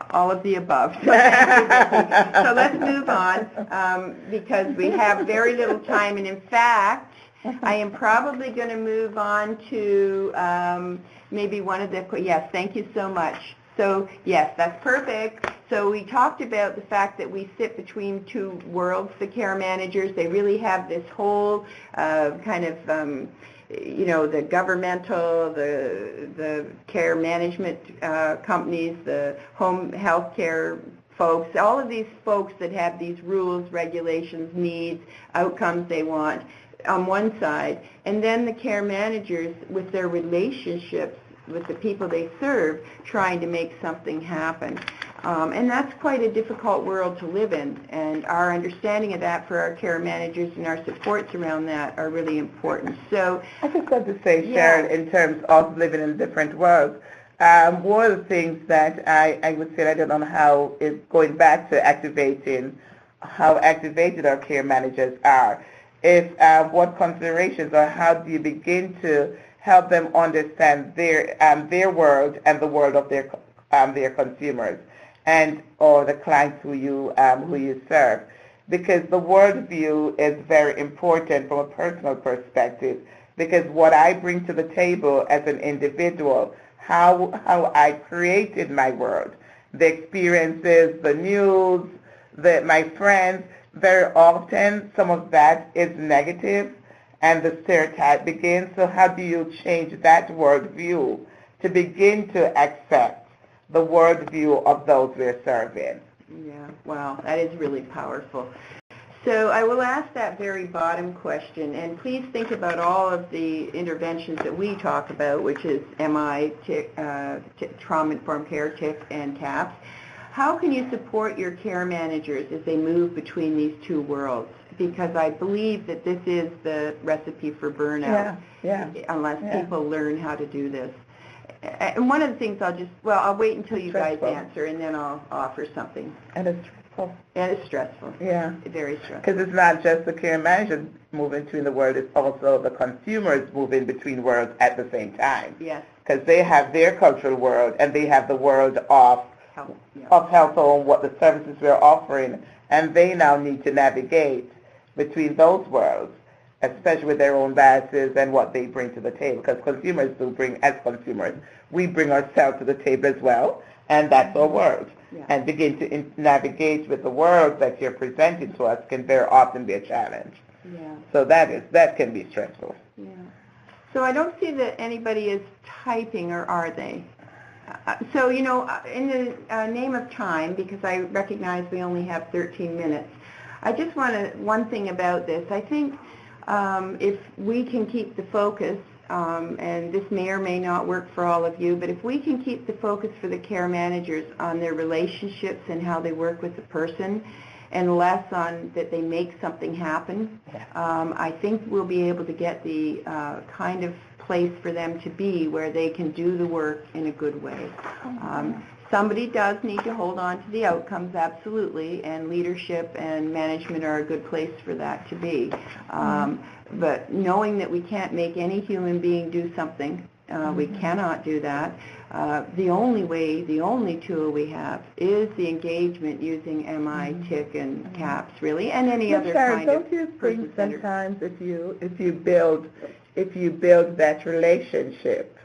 all of the above. So let's move on because we have very little time. And in fact, I am probably going to move on to maybe one of the, yes, thank you so much. So yes, that's perfect. So we talked about the fact that we sit between two worlds, the care managers. They really have this whole kind of you know, the governmental, the care management companies, the home health care folks, all of these folks that have these rules, regulations, needs, outcomes they want on one side, and then the care managers with their relationships with the people they serve trying to make something happen. And that's quite a difficult world to live in, and our understanding of that for our care managers and our supports around that are really important. So I just have to say, Sharon, in terms of living in different worlds, one of the things that I would say, I don't know how, is going back to activating, how activated our care managers are, is what considerations or how do you begin to help them understand their world and the world of their consumers and or the clients who you serve, because the worldview is very important from a personal perspective. Because what I bring to the table as an individual, how I created my world, the experiences, the news, my friends, very often some of that is negative and the stereotype begins. So how do you change that worldview to begin to accept the worldview of those we're serving? Yeah, wow, that is really powerful. So I will ask that very bottom question, and please think about all of the interventions that we talk about, which is MI, trauma-informed care, TIC, and TAPS. How can you support your care managers as they move between these two worlds? Because I believe that this is the recipe for burnout, unless people learn how to do this. And one of the things I'll wait until you guys answer, and then I'll offer something. And it's stressful. And it's stressful. Yeah. Very stressful. Because it's not just the care manager moving between the world, it's also the consumers moving between worlds at the same time. Yes. Because they have their cultural world and they have the world of health or what the services we're offering and they now need to navigate between those worlds, especially with their own biases and what they bring to the table. Because consumers do bring, as consumers, we bring ourselves to the table as well, and that's our world. Yeah. And begin to navigate with the world that you're presenting to us can very often be a challenge. Yeah. So that can be stressful. Yeah. So I don't see that anybody is typing, or are they? So, in the name of time, because I recognize we only have 13 minutes, I just want one thing about this. I think if we can keep the focus, and this may or may not work for all of you, but if we can keep the focus for the care managers on their relationships and how they work with the person, and less on that they make something happen, I think we'll be able to get the kind of place for them to be where they can do the work in a good way. Somebody does need to hold on to the outcomes, absolutely, and leadership and management are a good place for that to be. But knowing that we can't make any human being do something, we cannot do that. The only tool we have is the engagement using MI, TIC, and CAPS, really, and any other kind of don't you think sometimes if you build that relationship,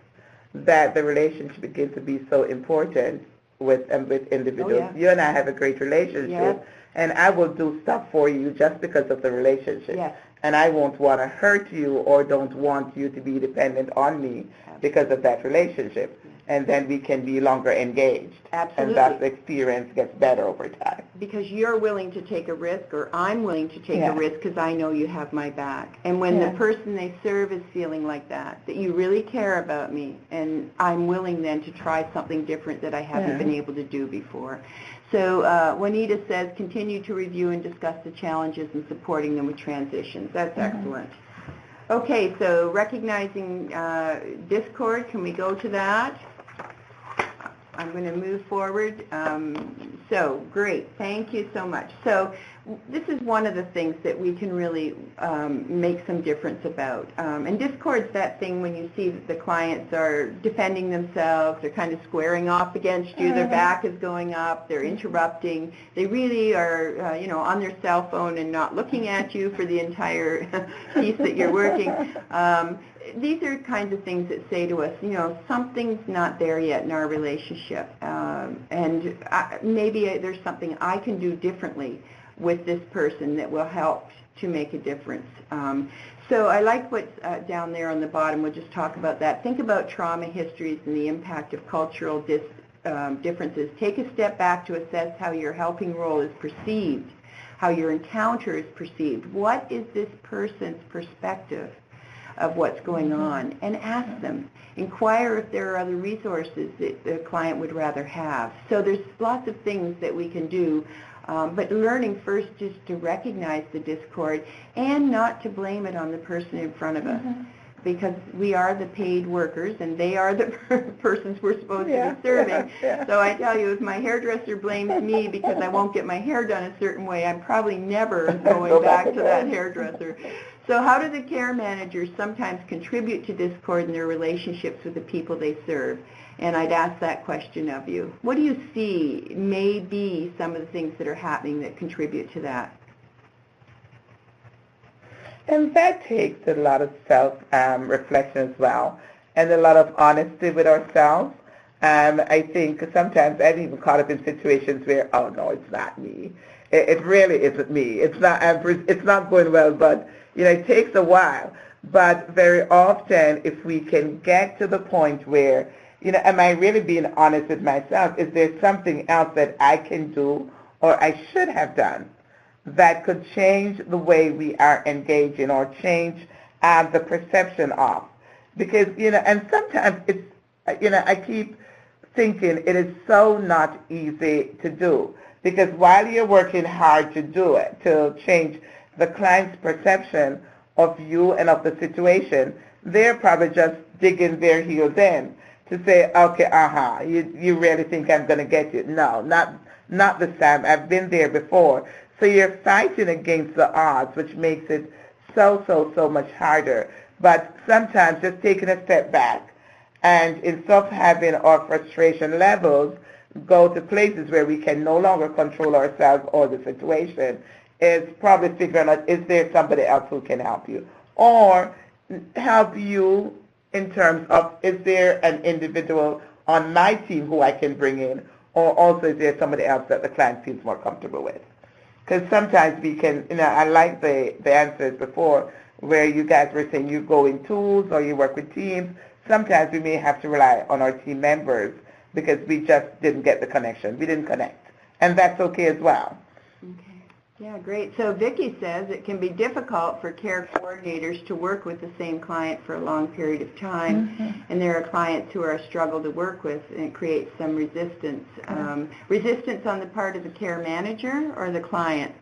that the relationship begins to be so important with individuals? Oh, yeah. You and I have a great relationship, and I will do stuff for you just because of the relationship. Yes. And I won't want to hurt you or don't want you to be dependent on me because of that relationship. And then we can be longer engaged. Absolutely. And thus the experience gets better over time. Because you're willing to take a risk, or I'm willing to take a risk because I know you have my back. And when the person they serve is feeling like that you really care about me, and I'm willing then to try something different that I haven't been able to do before. So Juanita says, continue to review and discuss the challenges and supporting them with transitions. That's excellent. Okay, so recognizing Discord, can we go to that? I'm going to move forward. So great, thank you so much. So this is one of the things that we can really make some difference about. And Discord's that thing when you see that the clients are defending themselves, they're kind of squaring off against you, their back is going up, they're interrupting, they really are on their cell phone and not looking at you for the entire piece that you're working. These are kinds of things that say to us, something's not there yet in our relationship, and maybe there's something I can do differently with this person that will help to make a difference. So I like what's down there on the bottom. We'll just talk about that. Think about trauma histories and the impact of cultural differences. Take a step back to assess how your helping role is perceived, how your encounter is perceived. What is this person's perspective of what's going on? And ask them. Inquire if there are other resources that the client would rather have. So there's lots of things that we can do, but learning first just to recognize the discord and not to blame it on the person in front of us. Because we are the paid workers and they are the persons we're supposed to be serving. So I tell you, if my hairdresser blames me because I won't get my hair done a certain way, I'm probably never going back to that hairdresser. So how do the care managers sometimes contribute to discord in their relationships with the people they serve? And I'd ask that question of you. What do you see may be some of the things that are happening that contribute to that? And that takes a lot of self-reflection as well, and a lot of honesty with ourselves. I think sometimes I've even caught up in situations where, oh no, it's not me. It really isn't me. It's not going well, but it takes a while. But very often, if we can get to the point where, am I really being honest with myself? Is there something else that I can do or I should have done that could change the way we are engaging or change the perception of? Because, and sometimes it's, I keep thinking it is so not easy to do. Because while you're working hard to do it, to change the client's perception of you and of the situation, they're probably just digging their heels in to say, okay, you really think I'm going to get you? No, not this time. I've been there before. So you're fighting against the odds, which makes it so much harder. But sometimes just taking a step back and instead of having our frustration levels go to places where we can no longer control ourselves or the situation, is probably figuring out, is there somebody else who can help you? Or help you in terms of, is there an individual on my team who I can bring in? Or also, is there somebody else that the client feels more comfortable with? Because sometimes we can, I like the answers before where you guys were saying you go in tools or you work with teams. Sometimes we may have to rely on our team members because we just didn't get the connection. We didn't connect. And that's okay as well. Okay. Yeah, great. So Vicki says it can be difficult for care coordinators to work with the same client for a long period of time, and there are clients who are a struggle to work with, and it creates some resistance. Resistance on the part of the care manager or the client?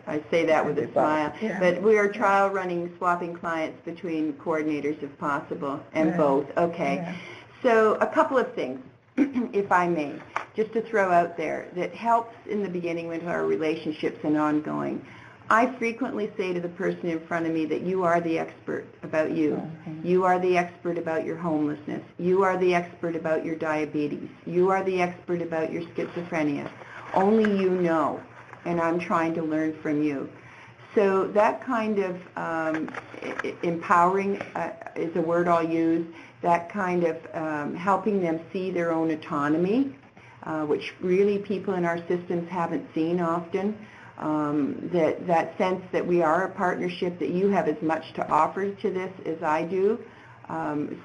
I say that with a smile. Yeah. But we are trial running, swapping clients between coordinators if possible, and both. Okay. Yeah. So a couple of things, if I may, just to throw out there that helps in the beginning with our relationships and ongoing. I frequently say to the person in front of me that you are the expert about you. You are the expert about your homelessness. You are the expert about your diabetes. You are the expert about your schizophrenia. Only you know, and I'm trying to learn from you. So that kind of empowering is a word I'll use, that kind of helping them see their own autonomy, which really people in our systems haven't seen often, that sense that we are a partnership, that you have as much to offer to this as I do,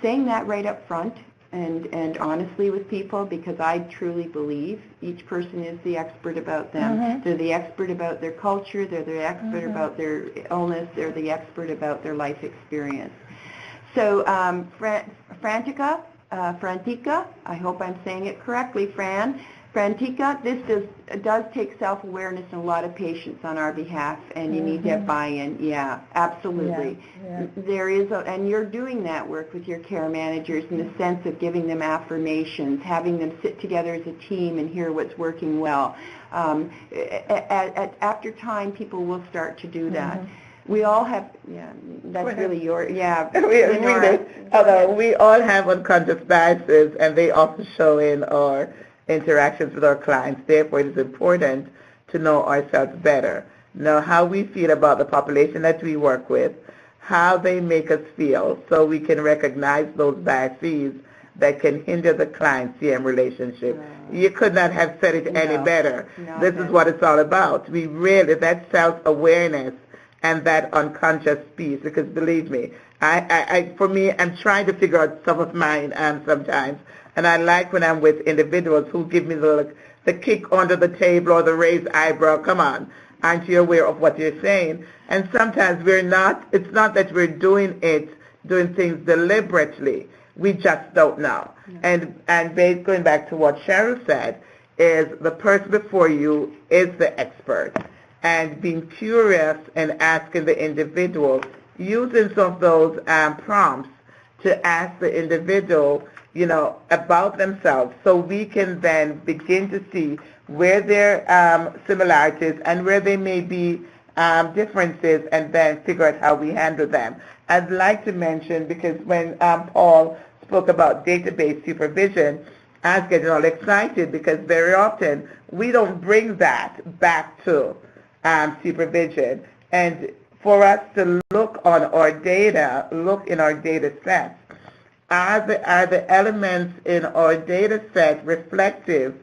saying that right up front and honestly with people, because I truly believe each person is the expert about them. They're the expert about their culture, they're the expert about their illness, they're the expert about their life experience. So Frantica, I hope I'm saying it correctly, Frantica, this does take self-awareness and a lot of patience on our behalf, and you need to have buy-in. Yeah, absolutely. Yeah. There is, and you're doing that work with your care managers in the sense of giving them affirmations, having them sit together as a team and hear what's working well. After time, people will start to do that. We all have, that's really your, although we all have unconscious biases, and they also show in our interactions with our clients. Therefore, it is important to know ourselves better, know how we feel about the population that we work with, how they make us feel, so we can recognize those biases that can hinder the client-CM relationship. You could not have said it any better. This is what it's all about. We really, that self-awareness and that unconscious piece, because believe me, for me, I'm trying to figure out some of mine sometimes, and I like when I'm with individuals who give me the kick under the table or the raised eyebrow. Come on, aren't you aware of what you're saying? And sometimes we're not, it's not that we're doing things deliberately. We just don't know. And going back to what Cheryl said, is the person before you is the expert. And being curious and asking the individual, using some of those prompts to ask the individual, about themselves, so we can then begin to see where there are similarities and where there may be differences, and then figure out how we handle them. I'd like to mention, because when Paul spoke about database supervision, I was getting all excited because very often we don't bring that back to supervision. And for us to look on our data, look in our data sets, are the elements in our data set reflective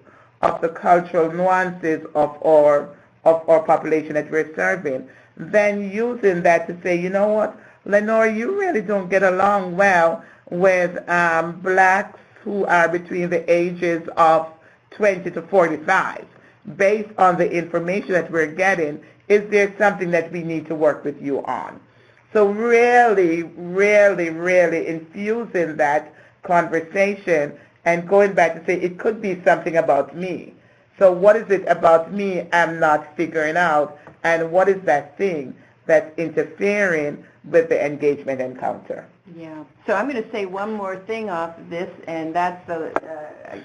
of the cultural nuances of our population that we're serving? Then using that to say, you know what, Lenore, you really don't get along well with blacks who are between the ages of 20 to 45. Based on the information that we're getting, is there something that we need to work with you on? So really, really, really infusing that conversation and going back to say, it could be something about me. So what is it about me I'm not figuring out, and what is that thing that's interfering with the engagement encounter? Yeah. So I'm going to say one more thing off of this, and that's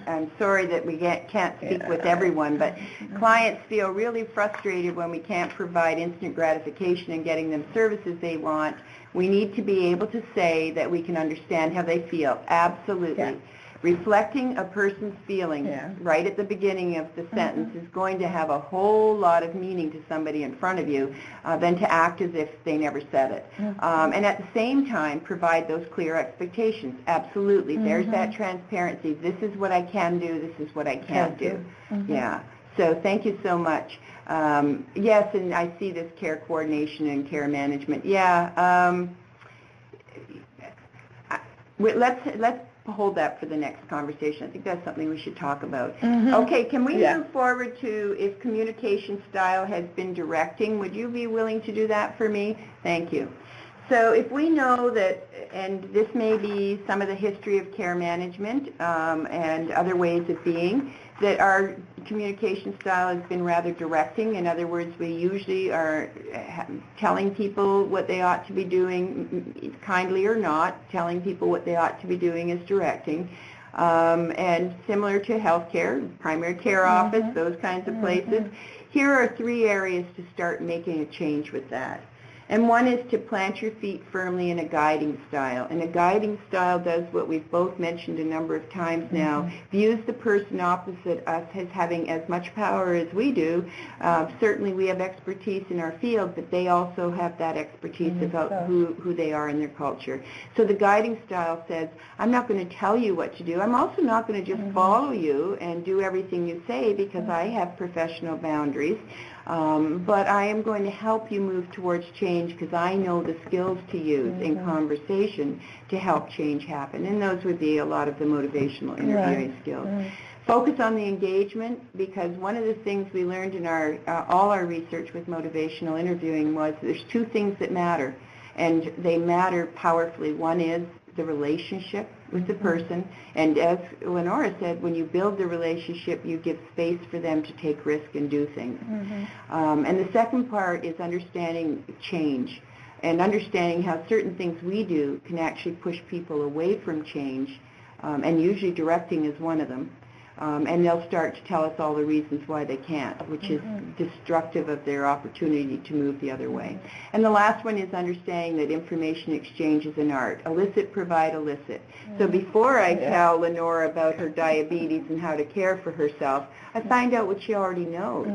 I'm sorry that we can't speak with everyone, but clients feel really frustrated when we can't provide instant gratification in getting them services they want. We need to be able to say that we can understand how they feel. Absolutely. Yeah. Reflecting a person's feelings right at the beginning of the sentence is going to have a whole lot of meaning to somebody in front of you than to act as if they never said it. And at the same time, provide those clear expectations. Absolutely. There's that transparency. This is what I can do. This is what I can't do. Yeah. So thank you so much. Yes, and I see this care coordination and care management. Yeah. Let's hold that for the next conversation. I think that's something we should talk about. Okay, can we move forward to if communication style has been directing? Would you be willing to do that for me? Thank you. So if we know that, and this may be some of the history of care management and other ways of being, that our communication style has been rather directing. In other words, we usually are telling people what they ought to be doing, kindly or not, telling people what they ought to be doing is directing. And similar to healthcare, primary care office, those kinds of places, here are 3 areas to start making a change with that. And one is to plant your feet firmly in a guiding style. And a guiding style does what we've both mentioned a number of times now, views the person opposite us as having as much power as we do. Certainly we have expertise in our field, but they also have that expertise about who they are in their culture. So the guiding style says, I'm not going to tell you what to do. I'm also not going to just follow you and do everything you say because I have professional boundaries. But I am going to help you move towards change because I know the skills to use in conversation to help change happen. And those would be a lot of the motivational interviewing skills. Focus on the engagement, because one of the things we learned in our all our research with motivational interviewing was there's 2 things that matter, and they matter powerfully. One is the relationship with the person, and as Lenora said, when you build the relationship, you give space for them to take risk and do things. And the second part is understanding change and understanding how certain things we do can actually push people away from change, and usually directing is one of them. And they'll start to tell us all the reasons why they can't, which is destructive of their opportunity to move the other way. And the last one is understanding that information exchange is an art. Elicit, provide, elicit. So before I tell Lenora about her diabetes and how to care for herself, I find out what she already knows,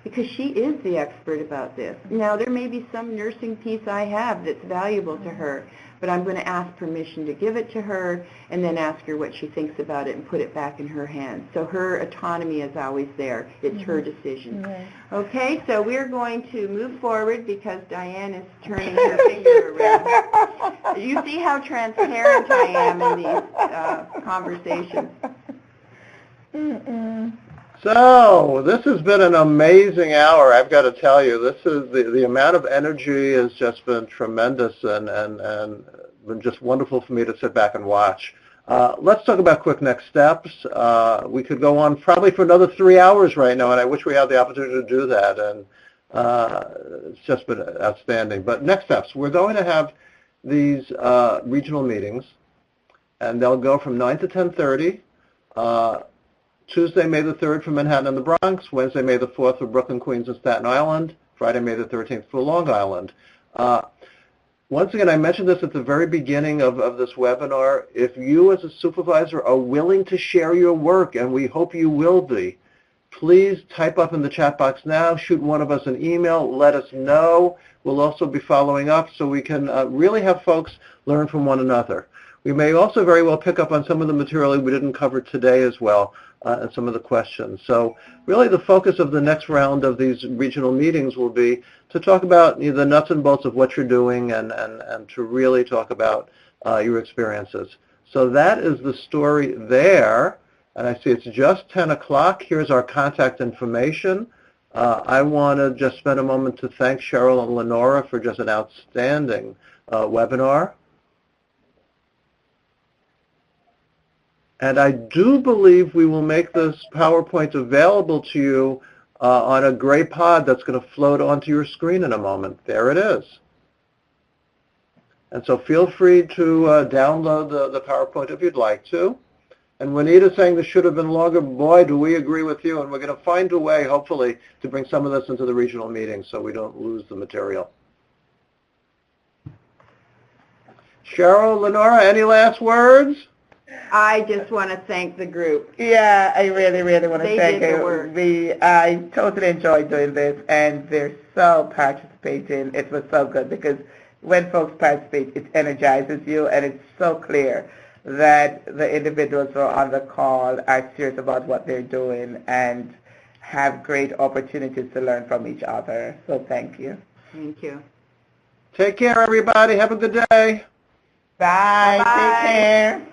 because she is the expert about this. Now, there may be some nursing piece I have that's valuable to her, but I'm going to ask permission to give it to her and then ask her what she thinks about it and put it back in her hands. So her autonomy is always there. It's her decision. Okay, so we're going to move forward because Diane is turning her finger around. You see how transparent I am in these conversations. So, this has been an amazing hour, I've got to tell you. This is the amount of energy has just been tremendous and been just wonderful for me to sit back and watch. Let's talk about quick next steps. We could go on probably for another 3 hours right now, and I wish we had the opportunity to do that, and it's just been outstanding. But next steps, we're going to have these regional meetings, and they'll go from 9 to 10:30. Tuesday, May the 3rd for Manhattan and the Bronx, Wednesday, May the 4th for Brooklyn, Queens, and Staten Island, Friday, May the 13th for Long Island. Once again, I mentioned this at the very beginning of this webinar. If you as a supervisor are willing to share your work, and we hope you will be, please type up in the chat box now, shoot one of us an email, let us know. We'll also be following up so we can really have folks learn from one another. We may also very well pick up on some of the material we didn't cover today as well, and some of the questions. So really the focus of the next round of these regional meetings will be to talk about the nuts and bolts of what you're doing and to really talk about your experiences. So that is the story there. And I see it's just 10 o'clock. Here's our contact information. I want to just spend a moment to thank Cheryl and Lenora for just an outstanding webinar. And I do believe we will make this PowerPoint available to you on a gray pod that's going to float onto your screen in a moment. There it is. And so feel free to download the PowerPoint if you'd like to. And Juanita's saying this should have been longer. Boy, do we agree with you. And we're going to find a way, hopefully, to bring some of this into the regional meetings so we don't lose the material. Cheryl, Lenora, any last words? I just want to thank the group. Yeah, I really, really want to They thank did the you. work. I totally enjoyed doing this, and they're so participating. It was so good because when folks participate, it energizes you, and it's so clear that the individuals who are on the call are serious about what they're doing and have great opportunities to learn from each other. So thank you. Thank you. Take care, everybody. Have a good day. Bye. Bye-bye. Take care.